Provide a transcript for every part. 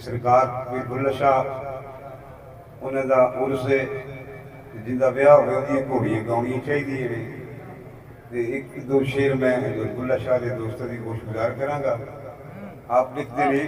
सरकार कोई बुल्ला शाह उन्हों का उर्स है जिंदा ब्याह हो घोड़ियाँ गाउनिया चाहिए ने तो एक दो शेर मैं बुल्ला शाह के दोस्तों की गुज़ार कराँगा। आप लिखते ने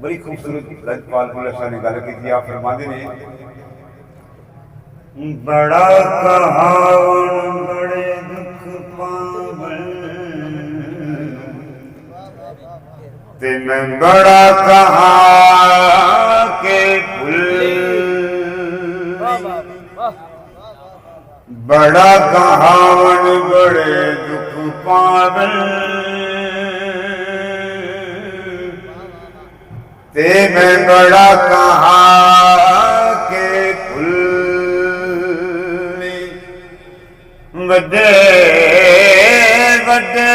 बड़ी खूबसूरत लजपाल बुल्ला शाह ने गल की। आप फरमाते ने बड़ा कहावन बड़े दुख पावन ते मैं बड़ा कहा के भूल बड़ा कहावन बड़े दुख पावन ते मैं बड़ा कहा के फुल्ली वड्डे वड्डे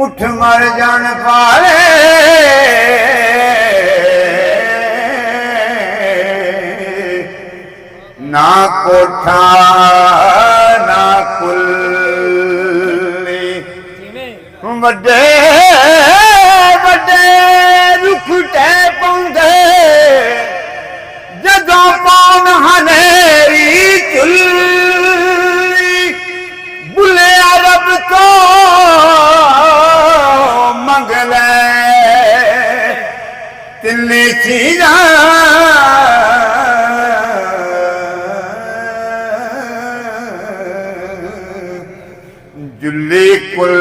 उठ मर जान पाले ना कोठा ना कुल्ली वड्डे वड्डे रुखटे पौंदे जदों पान हनेरी चुल्ली बुले रब तो मंग ले तिल्ली चीज़ां जुल्ली कुल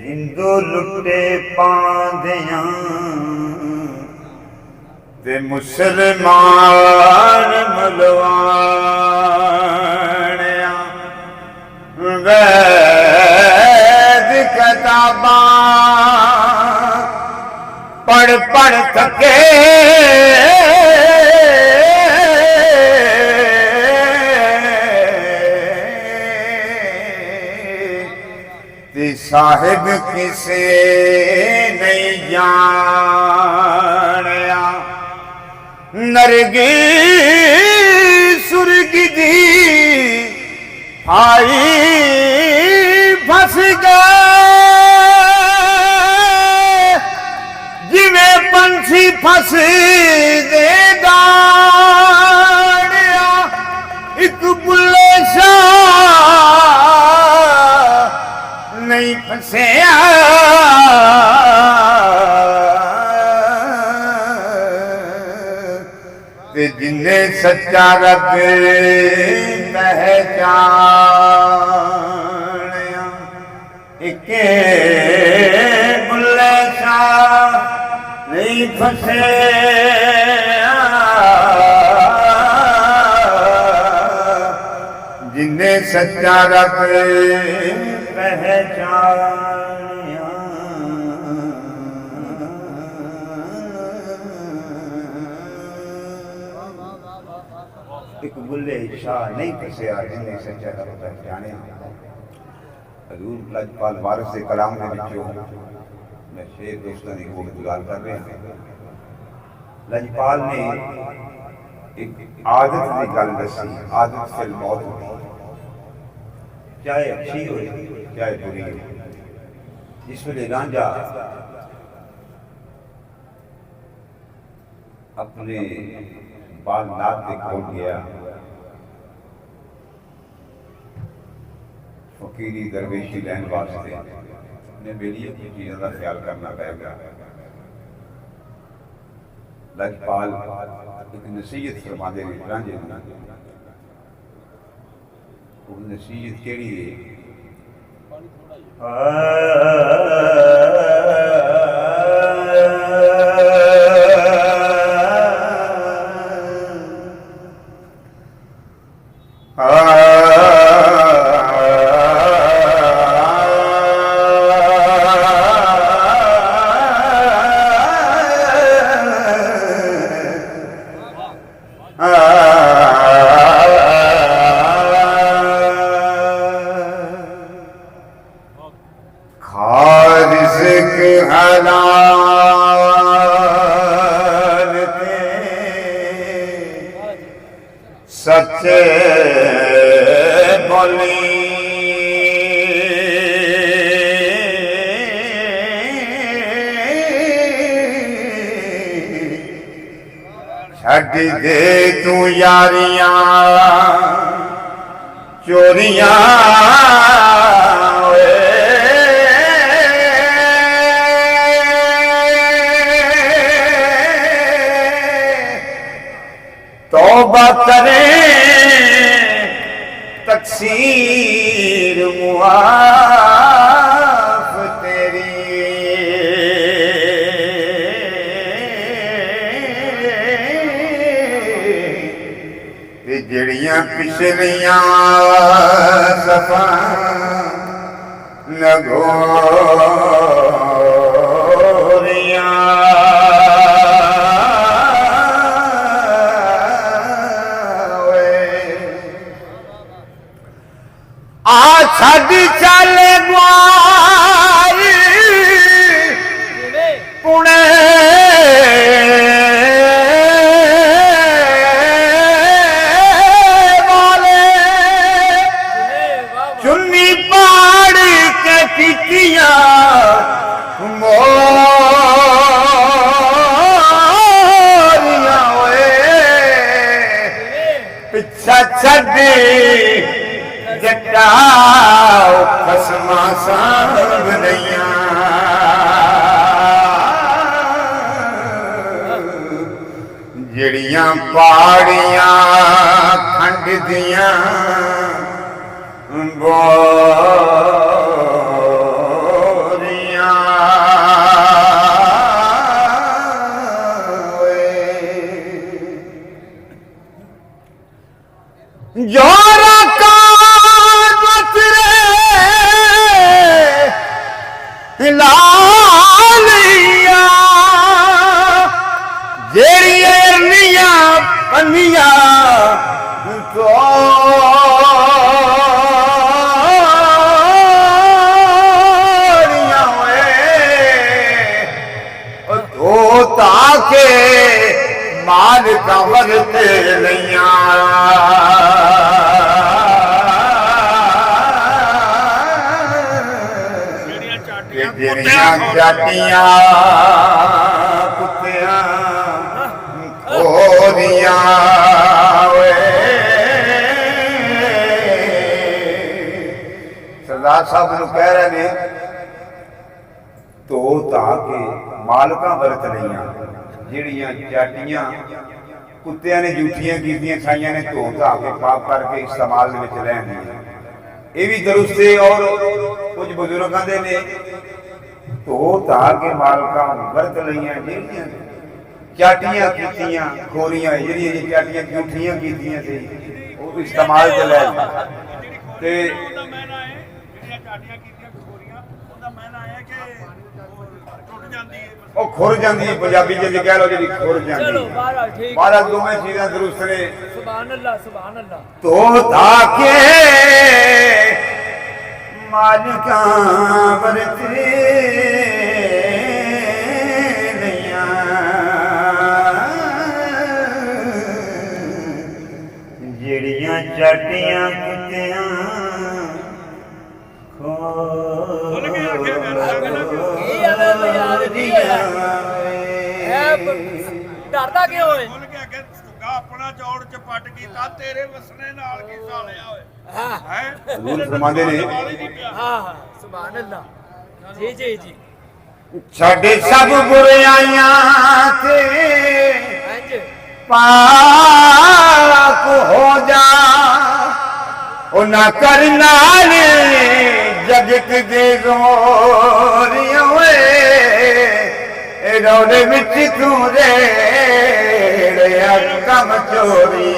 हिंदू लुटे पांदियां ते मुसलमान मलवाणियां वैद किताबां पढ़ पढ़ थके साहिब किसे नहीं जानिया नरगी सुरगी दी आई फस गए जिवें पंछी फस दे दानिया एक बुल्ले शाह नहीं फंसिया ते जिन्हें सच्चा रब पहचानिया इके बुल्ले शाह नहीं फंसिया जिन्हें सच्चा रब पहचानिया एक बुल्ले शाह नहीं फंसिया जिन्हें सच्चा रब पहचानिया। हजूर लजपाल वारिस के कलाम के विचों मैं शेर दोस्तों की गुज़ार कर रहा हूं। लजपाल ने एक आदत की गल दसी, आदत फिल मौत होती चाहे अच्छी हो चाहे बुरी हो। जिस वे रांझा अपने बालनाथ के खोल गया फकीरी दरवेशी लैन वास्ते ने मेरी चीज़ों का ख्याल करना पड़ेगा। लजपाल एक नसीहत फरमाते रांझे वो नसीहत केड़ी है सच्चे बोली छड़ दे तू यारियां चोरियां तौबा करे तकसीर मुआफ तेरी ते जड़ियां पिछलियां सफा नगोरियां साडी चाले गुआई पुणे वाले चुन्नी पाड़ के पिटिया मोरिया पिछा छड़ी जटाओ खसमा सांभ नैया जड़ियां पहाड़ियां खंड दियां बोरियां जोरा लालिया जेरिया पनिया तो ताके माल कवर ते लिया जाटियां कुत्तियां खोदियां सरदार साहब नूं कह रहे ने तो ताके मालकां वरत लईयां जिहड़ियां जाटियां कुत्तियां ने जूठियां कीतियां खाइयां ने धो धा के पाप करके इस्तेमाल दे विच लैंदियां ये भी दुरुस्त है। और कुछ बुजुर्ग आंदे ने तो ताके मालका वरत लईयां जेड़ियां चाटियां कीतियां खोरियां जेड़ियां चाटियां झूठियां कीतियां सी वो इस्तेमाल च लै ते ਉਹ ਖੁਰ ਜਾਂਦੀ ਹੈ ਪੰਜਾਬੀ ਚ ਕਹਿ ਲਓ ਜਿਹੜੀ ਖੁਰ ਜਾਂਦੀ ਚਲੋ ਮਹਾਰਾਜ ਠੀਕ ਮਹਾਰਾਜ ਦੋਵੇਂ ਚੀਜ਼ਾਂ ਦਰੁਸਤ ਨੇ ਸੁਭਾਨ ਅੱਲਾਹ ਤੋ ਤਾਕੇ ਮਾਲਕਾਂ ਵਰਤੇ ਲਈਆਂ ਜਿਹੜੀਆਂ ਚਾਟੀਆਂ ਕੁੱਤਿਆਂ डरदा क्यों है अपना चौड़ चपट कीता तेरे वसने नाल की सालिया होए हैं हजूर फरमांदे ने हां हां सुभान अल्लाह जी जी जी छड़े सब बुराइयां थे अंज पाक हो जा ओ ना करना जगत दे गोरियां वे रौले विच तू रे कम चोरी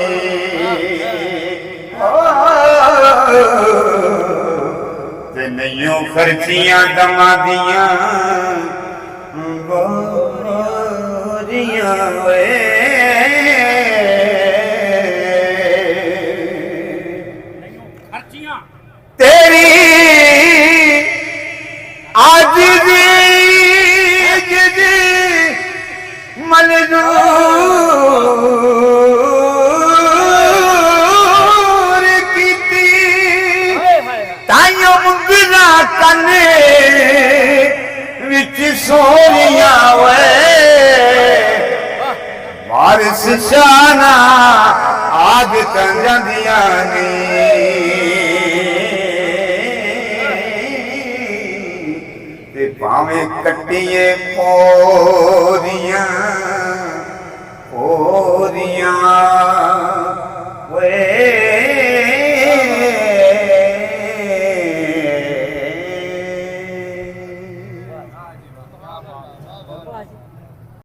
ते नैयों खर्चियां दमा दियां गोरियां वे तेरी आज दी मंजूर कीती ताइयों मुंगना कने विच सोनिया वे वारिस शाना आदत जंदियां ने ते भावें कट्टिए पोरियां